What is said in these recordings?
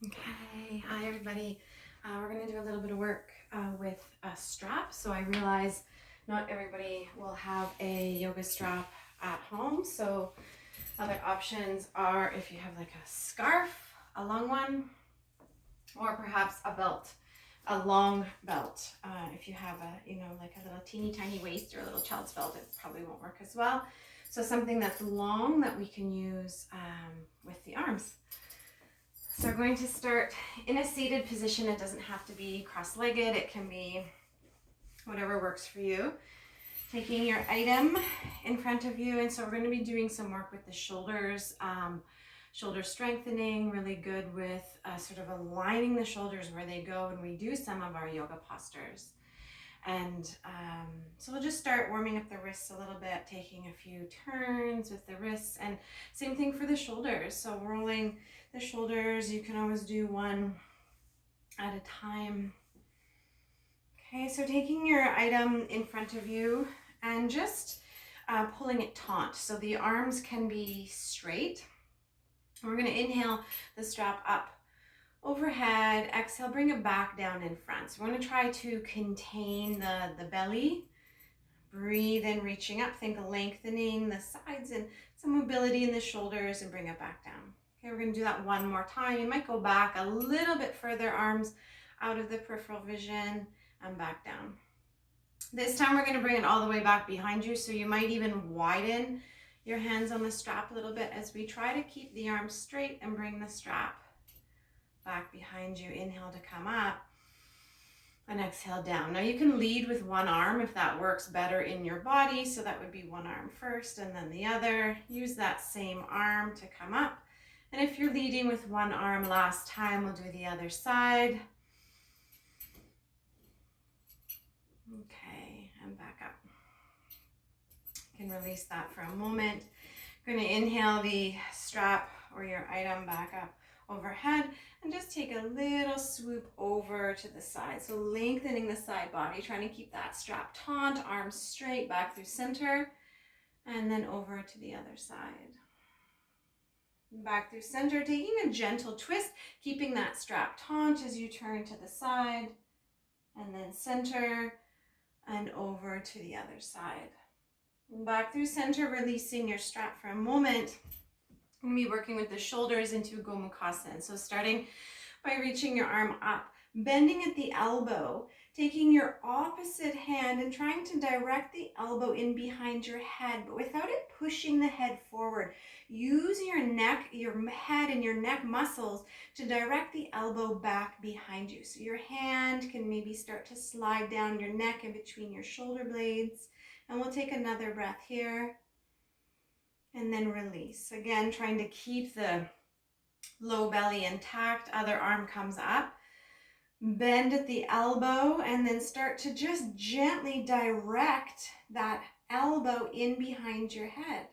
Okay, hi everybody. We're going to do a little bit of work with a strap. So I realize not everybody will have a yoga strap at home. So other options are if you have like a scarf, a long one, or perhaps a belt, a long belt. If you have like a little teeny tiny waist or a little child's belt, it probably won't work as well. So something that's long that we can use with the arms. So we're going to start in a seated position. It doesn't have to be cross-legged. It can be whatever works for you. Taking your item in front of you. And so we're going to be doing some work with the shoulders, shoulder strengthening, really good with sort of aligning the shoulders where they go when we do some of our yoga postures. And so we'll just start warming up the wrists a little bit, taking a few turns with the wrists, and same thing for the shoulders. So rolling the shoulders, you can always do one at a time. Okay, so taking your item in front of you and just pulling it taut. So the arms can be straight. We're going to inhale the strap up overhead, exhale, bring it back down in front. So we're going to try to contain the belly. Breathe in, reaching up, think of lengthening the sides and some mobility in the shoulders, and bring it back down. Okay, we're going to do that one more time. You might go back a little bit further, arms out of the peripheral vision and back down. This time we're going to bring it all the way back behind you, so you might even widen your hands on the strap a little bit as we try to keep the arms straight and bring the strap back behind you. Inhale to come up and exhale down. Now you can lead with one arm if that works better in your body. So that would be one arm first and then the other. Use that same arm to come up. And if you're leading with one arm last time, we'll do the other side. Okay, and back up. You can release that for a moment. You're going to inhale the strap or your item back up overhead and just take a little swoop over to the side. So lengthening the side body, trying to keep that strap taut, arms straight, back through center, and then over to the other side. Back through center, taking a gentle twist, keeping that strap taut as you turn to the side, and then center and over to the other side. Back through center, releasing your strap for a moment. We're going to be working with the shoulders into Gomukhasana. So starting by reaching your arm up, bending at the elbow, taking your opposite hand and trying to direct the elbow in behind your head, but without it pushing the head forward. Use your neck, your head and your neck muscles to direct the elbow back behind you. So your hand can maybe start to slide down your neck in between your shoulder blades. And we'll take another breath here. And then release. Again, trying to keep the low belly intact. Other arm comes up. Bend at the elbow and then start to just gently direct that elbow in behind your head.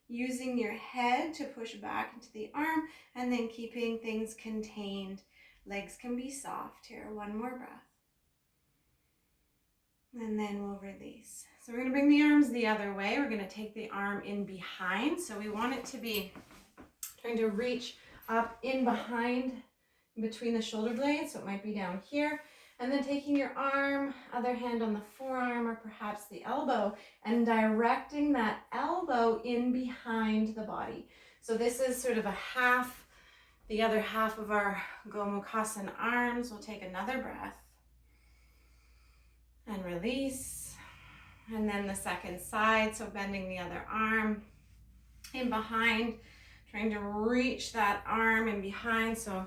Using your head to push back into the arm and then keeping things contained. Legs can be soft here. One more breath. And then we'll release. So we're going to bring the arms the other way. We're going to take the arm in behind. So we want it to be trying to reach up in behind, between the shoulder blades. So it might be down here. And then taking your arm, other hand on the forearm or perhaps the elbow, and directing that elbow in behind the body. So this is sort of a half, the other half of our Gomukhasana arms. We'll take another breath. And release. And then the second side, so bending the other arm in behind, trying to reach that arm in behind. So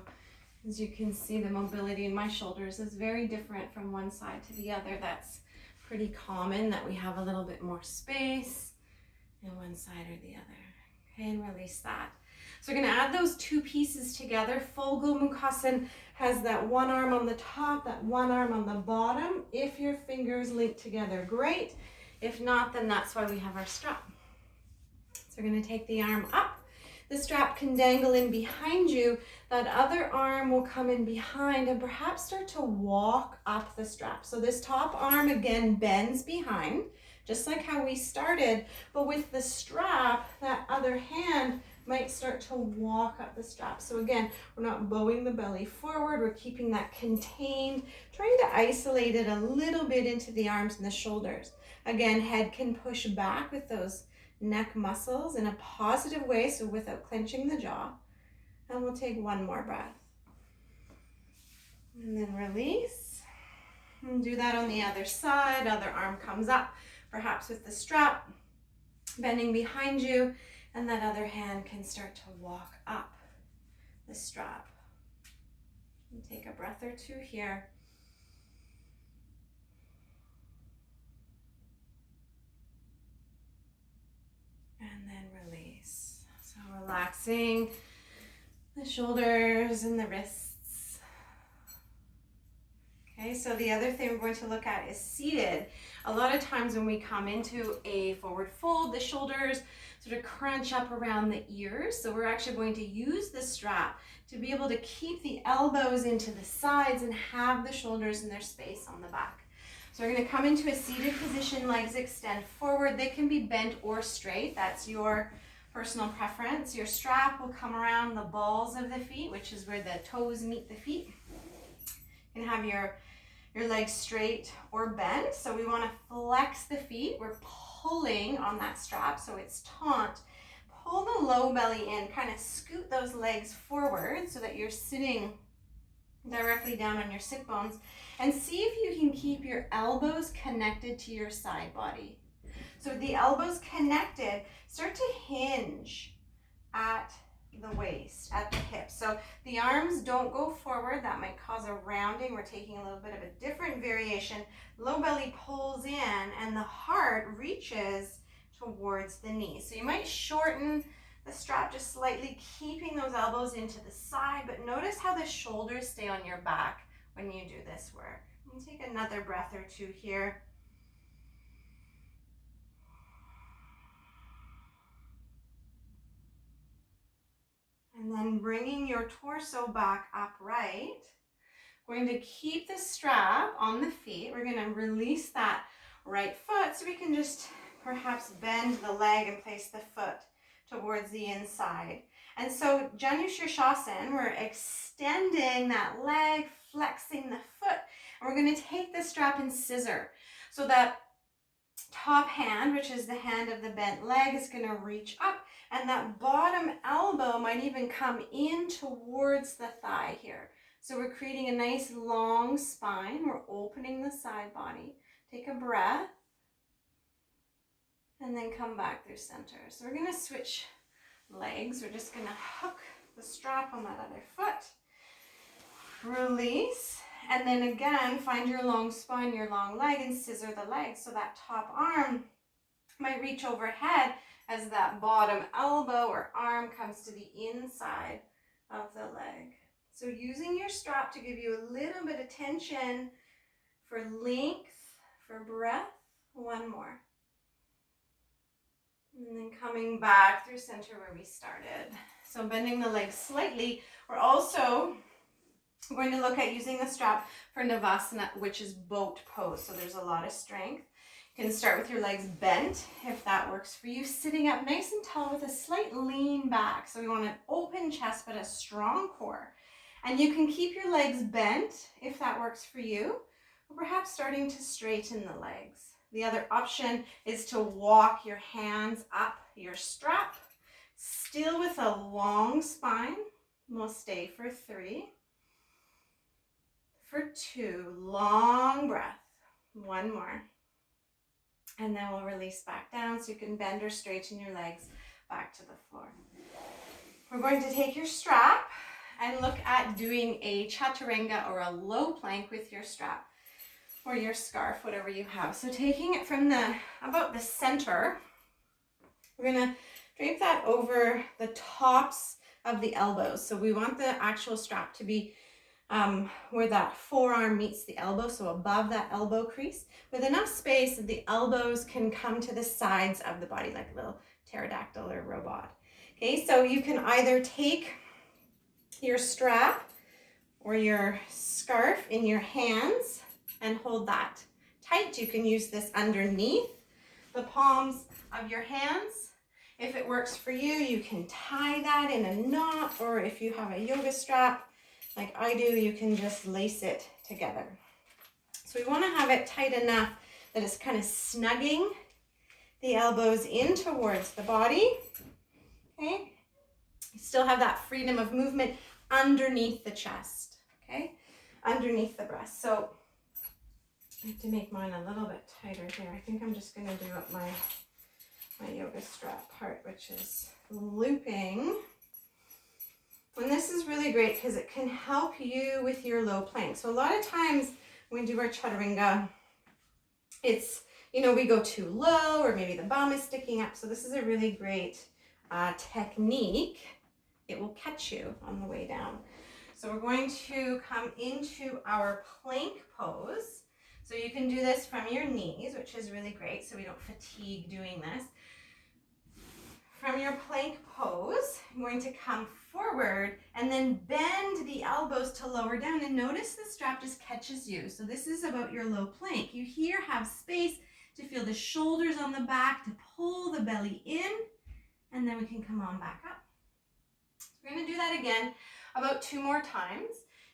as you can see, the mobility in my shoulders is very different from one side to the other. That's pretty common, that we have a little bit more space in one side or the other. Okay, and release that. So we're going to add those two pieces together. Full Gomukhasana has that one arm on the top, that one arm on the bottom. If your fingers link together, great. If not, then that's why we have our strap. So we're going to take the arm up. The strap can dangle in behind you. That other arm will come in behind and perhaps start to walk up the strap. So this top arm again bends behind, just like how we started, but with the strap, that other hand might start to walk up the strap. So again, we're not bowing the belly forward, we're keeping that contained, trying to isolate it a little bit into the arms and the shoulders. Again, head can push back with those neck muscles in a positive way, so without clenching the jaw. And we'll take one more breath. And then release. And do that on the other side. Other arm comes up, perhaps with the strap bending behind you, and that other hand can start to walk up the strap. And take a breath or two here. And then release. So relaxing the shoulders and the wrists. Okay, so the other thing we're going to look at is seated. A lot of times when we come into a forward fold, the shoulders sort of crunch up around the ears. So we're actually going to use the strap to be able to keep the elbows into the sides and have the shoulders in their space on the back. So we're going to come into a seated position, legs extend forward. They can be bent or straight. That's your personal preference. Your strap will come around the balls of the feet, which is where the toes meet the feet. You can have your legs straight or bent. So we want to flex the feet. We're pulling on that strap, so it's taut. Pull the low belly in, kind of scoot those legs forward so that you're sitting directly down on your sit bones, and see if you can keep your elbows connected to your side body. So with the elbows connected, start to hinge at the waist, at the hips. So the arms don't go forward. That might cause a rounding. We're taking a little bit of a different variation. Low belly pulls in and the heart reaches towards the knee. So you might shorten the strap just slightly, keeping those elbows into the side, but notice how the shoulders stay on your back when you do this work. And take another breath or two here. And then bringing your torso back upright. Going to keep the strap on the feet. We're going to release that right foot so we can just perhaps bend the leg and place the foot towards the inside. And so Janu Shirshasana, we're extending that leg, flexing the foot, and we're going to take the strap and scissor. So that top hand, which is the hand of the bent leg, is going to reach up, and that bottom elbow might even come in towards the thigh here. So we're creating a nice long spine. We're opening the side body. Take a breath. And then come back through center. So we're going to switch legs. We're just going to hook the strap on that other foot. Release. And then again, find your long spine, your long leg, and scissor the leg. So that top arm might reach overhead as that bottom elbow or arm comes to the inside of the leg. So using your strap to give you a little bit of tension for length, for breath. One more. And then coming back through center where we started. So bending the legs slightly. We're also going to look at using the strap for Navasana, which is boat pose. So there's a lot of strength. You can start with your legs bent if that works for you. Sitting up nice and tall with a slight lean back. So we want an open chest but a strong core. And you can keep your legs bent if that works for you. Or perhaps starting to straighten the legs. The other option is to walk your hands up your strap, still with a long spine. We'll stay for 3, for 2, long breath, 1 more. And then we'll release back down so you can bend or straighten your legs back to the floor. We're going to take your strap and look at doing a chaturanga or a low plank with your strap. Or your scarf, whatever you have. So taking it from about the center, we're gonna drape that over the tops of the elbows. So we want the actual strap to be where that forearm meets the elbow, so above that elbow crease, with enough space that the elbows can come to the sides of the body, like a little pterodactyl or robot. Okay, so you can either take your strap or your scarf in your hands and hold that tight. You can use this underneath the palms of your hands. If it works for you, you can tie that in a knot, or if you have a yoga strap like I do, you can just lace it together. So we want to have it tight enough that it's kind of snugging the elbows in towards the body. Okay, you still have that freedom of movement underneath the chest, okay, underneath the breast. So I have to make mine a little bit tighter here. I think I'm just going to do up my yoga strap part, which is looping. And this is really great because it can help you with your low plank. So a lot of times when we do our chaturanga, it's, you know, we go too low, or maybe the bum is sticking up. So this is a really great technique. It will catch you on the way down. So we're going to come into our plank pose. So you can do this from your knees, which is really great, so we don't fatigue doing this. From your plank pose, I'm going to come forward and then bend the elbows to lower down, and notice the strap just catches you. So this is about your low plank. You here have space to feel the shoulders on the back, to pull the belly in, and then we can come on back up. We're going to do that again about 2 more times.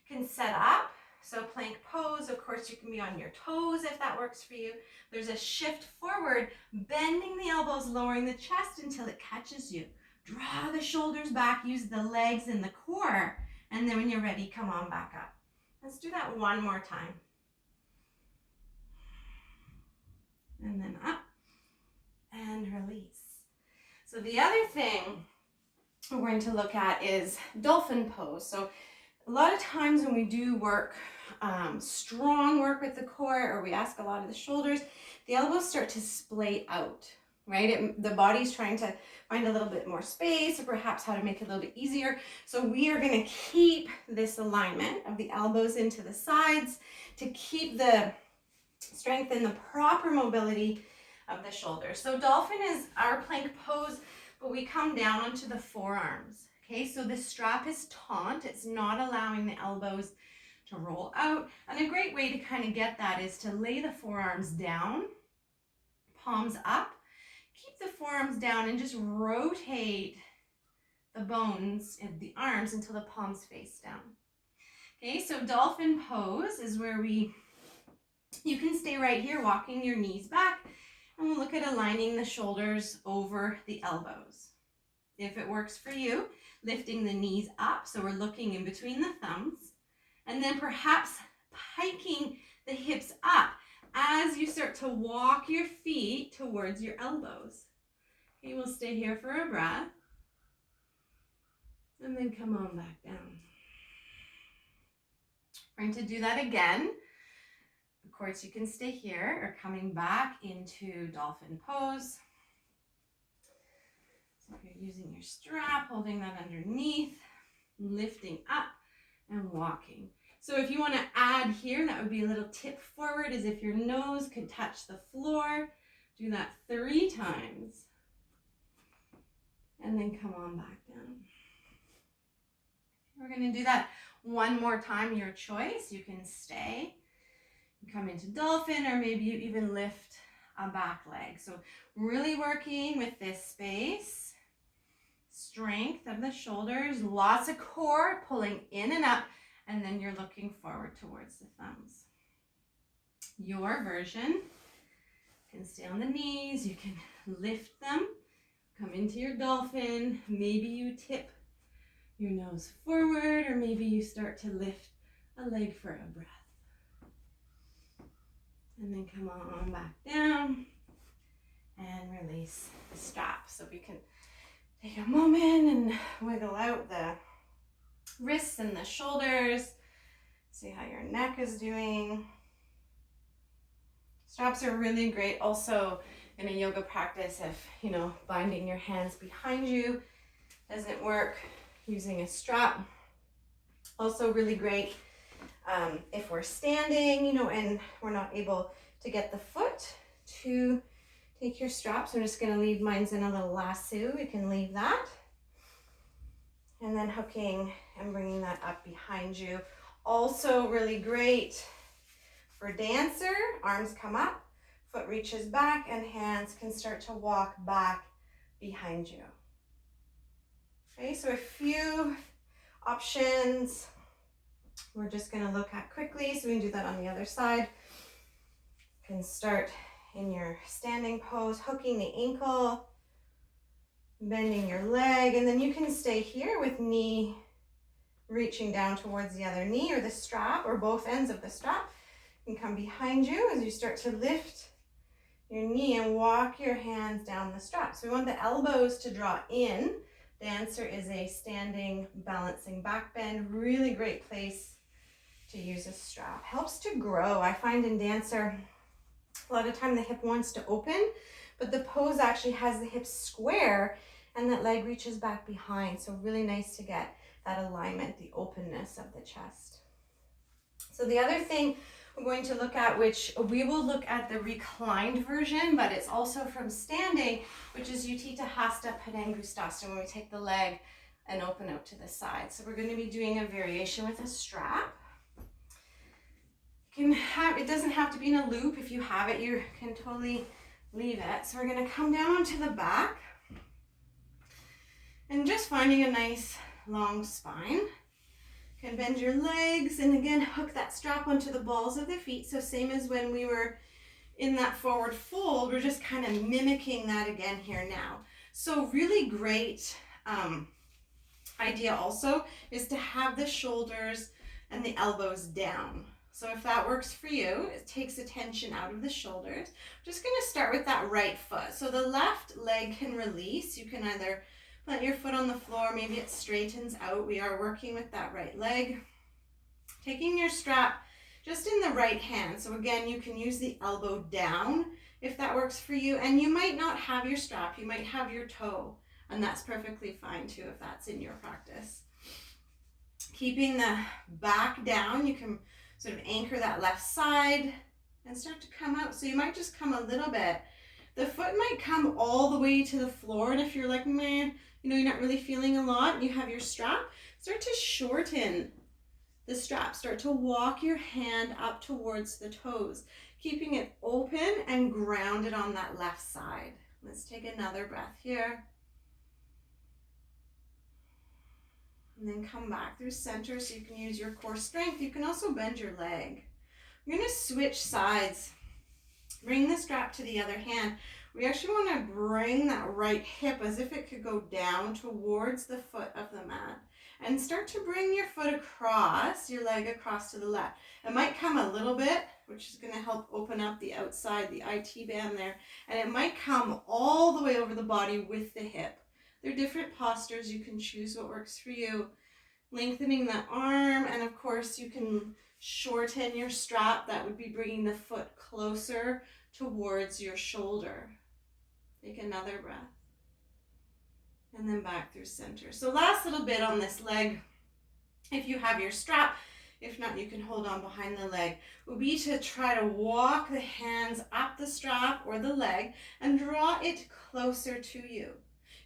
You can set up. So plank pose, of course you can be on your toes if that works for you. There's a shift forward, bending the elbows, lowering the chest until it catches you. Draw the shoulders back, use the legs and the core, and then when you're ready, come on back up. Let's do that one more time. And then up and release. So the other thing we're going to look at is dolphin pose. So a lot of times when we do work, strong work with the core, or we ask a lot of the shoulders, the elbows start to splay out, right? The body's trying to find a little bit more space, or perhaps how to make it a little bit easier. So we are going to keep this alignment of the elbows into the sides to keep the strength and the proper mobility of the shoulders. So dolphin is our plank pose, but we come down onto the forearms. Okay, so the strap is taut. It's not allowing the elbows to roll out. And a great way to kind of get that is to lay the forearms down, palms up. Keep the forearms down and just rotate the bones of the arms until the palms face down. Okay, so dolphin pose is where you can stay right here, walking your knees back, and we'll look at aligning the shoulders over the elbows. If it works for you, lifting the knees up, so we're looking in between the thumbs, and then perhaps hiking the hips up as you start to walk your feet towards your elbows. Okay, we'll stay here for a breath, and then come on back down. We're going to do that again. Of course, you can stay here, or coming back into dolphin pose. So if you're using your strap, holding that underneath, lifting up and walking. So if you want to add here, that would be a little tip forward, as if your nose could touch the floor. Do that 3 times. And then come on back down. We're going to do that one more time, your choice. You can stay, come into dolphin, or maybe you even lift a back leg. So really working with this space, strength of the shoulders, lots of core pulling in and up, and then you're looking forward towards the thumbs. Your version, you can stay on the knees, you can lift them, come into your dolphin, maybe you tip your nose forward, or maybe you start to lift a leg for a breath. And then come on back down and release the strap. So we can take a moment and wiggle out the wrists and the shoulders. See how your neck is doing. Straps are really great also in a yoga practice if, binding your hands behind you doesn't work, using a strap. Also really great if we're standing, and we're not able to get the foot to take your straps. I'm just going to leave mine's in a little lasso. You can leave that. And then hooking and bringing that up behind you. Also really great for dancer. Arms come up, foot reaches back, and hands can start to walk back behind you. Okay, so a few options we're just going to look at quickly, so we can do that on the other side. You can start in your standing pose, hooking the ankle, bending your leg, and then you can stay here with knee reaching down towards the other knee or the strap or both ends of the strap. You can come behind you as you start to lift your knee and walk your hands down the strap. So we want the elbows to draw in. Dancer is a standing balancing back bend. Really great place to use a strap. Helps to grow. I find in Dancer, a lot of time the hip wants to open, but the pose actually has the hips square and that leg reaches back behind. So really nice to get that alignment, the openness of the chest. So the other thing we're going to look at, which we will look at the reclined version, but it's also from standing, which is Utthita Hasta Padangusthasana, when we take the leg and open out to the side. So we're going to be doing a variation with a strap. It doesn't have to be in a loop. If you have it, you can totally leave it. So we're going to come down onto the back and just finding a nice long spine. You can bend your legs and again hook that strap onto the balls of the feet. So same as when we were in that forward fold, we're just kind of mimicking that again here now. So really great idea also is to have the shoulders and the elbows down. So if that works for you, it takes attention out of the shoulders. I'm just going to start with that right foot. So the left leg can release. You can either plant your foot on the floor, maybe it straightens out. We are working with that right leg. Taking your strap just in the right hand. So again, you can use the elbow down if that works for you. And you might not have your strap, you might have your toe. And that's perfectly fine too if that's in your practice. Keeping the back down, you can sort of anchor that left side and start to come out. So you might just come a little bit. The foot might come all the way to the floor, and if you're like, meh, you're not really feeling a lot, and you have your strap, start to shorten the strap. Start to walk your hand up towards the toes, keeping it open and grounded on that left side. Let's take another breath here. And then come back through center so you can use your core strength. You can also bend your leg. You're going to switch sides. Bring the strap to the other hand. We actually want to bring that right hip as if it could go down towards the foot of the mat. And start to bring your foot across, your leg across to the left. It might come a little bit, which is going to help open up the outside, the IT band there. And it might come all the way over the body with the hip. There are different postures. You can choose what works for you. Lengthening the arm, and of course you can shorten your strap. That would be bringing the foot closer towards your shoulder. Take another breath. And then back through center. So last little bit on this leg, if you have your strap, if not, you can hold on behind the leg, would be to try to walk the hands up the strap or the leg and draw it closer to you.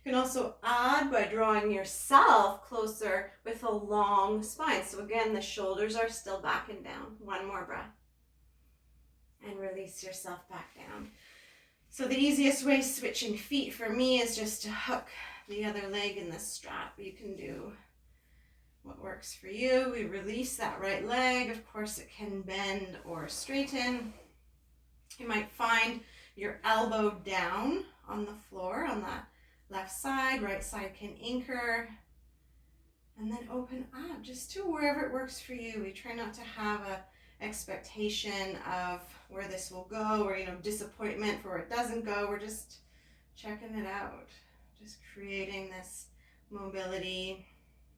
You can also add by drawing yourself closer with a long spine. So again, the shoulders are still back and down. One more breath. And release yourself back down. So the easiest way switching feet for me is just to hook the other leg in the strap. You can do what works for you. We release that right leg. Of course, it can bend or straighten. You might find your elbow down on the floor on that left side. Right side can anchor. And then open up just to wherever it works for you. We try not to have a expectation of where this will go or disappointment for where it doesn't go. We're just checking it out. Just creating this mobility.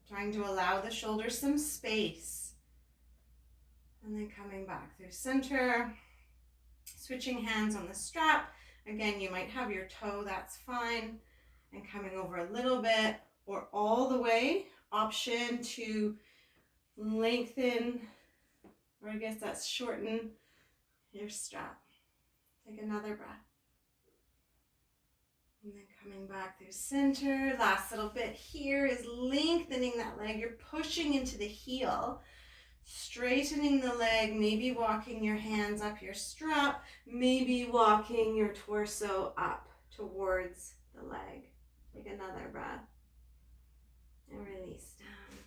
Trying to allow the shoulders some space. And then coming back through center. Switching hands on the strap. Again, you might have your toe, that's fine. And coming over a little bit or all the way. Option to lengthen, or I guess that's shorten your strap. Take another breath. And then coming back through center. Last little bit here is lengthening that leg. You're pushing into the heel, straightening the leg, maybe walking your hands up your strap, maybe walking your torso up towards the leg. Take another breath. And release down.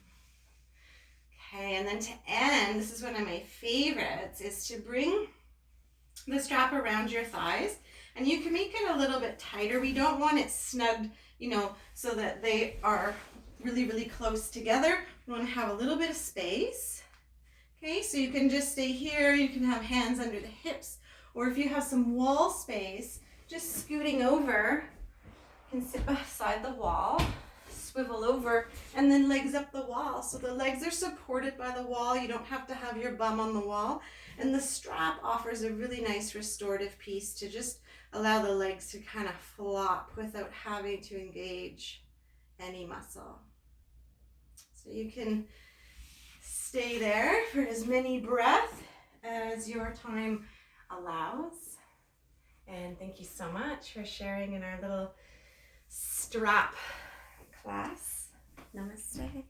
Okay, and then to end, this is one of my favorites, is to bring the strap around your thighs. And you can make it a little bit tighter. We don't want it snugged, you know, so that they are really, really close together. We want to have a little bit of space. Okay, so you can just stay here. You can have hands under the hips. Or if you have some wall space, just scooting over, you can sit beside the wall, swivel over, and then legs up the wall. So the legs are supported by the wall. You don't have to have your bum on the wall. And the strap offers a really nice restorative piece to just allow the legs to kind of flop without having to engage any muscle. So you can stay there for as many breaths as your time allows. And thank you so much for sharing in our little strap class. Namaste.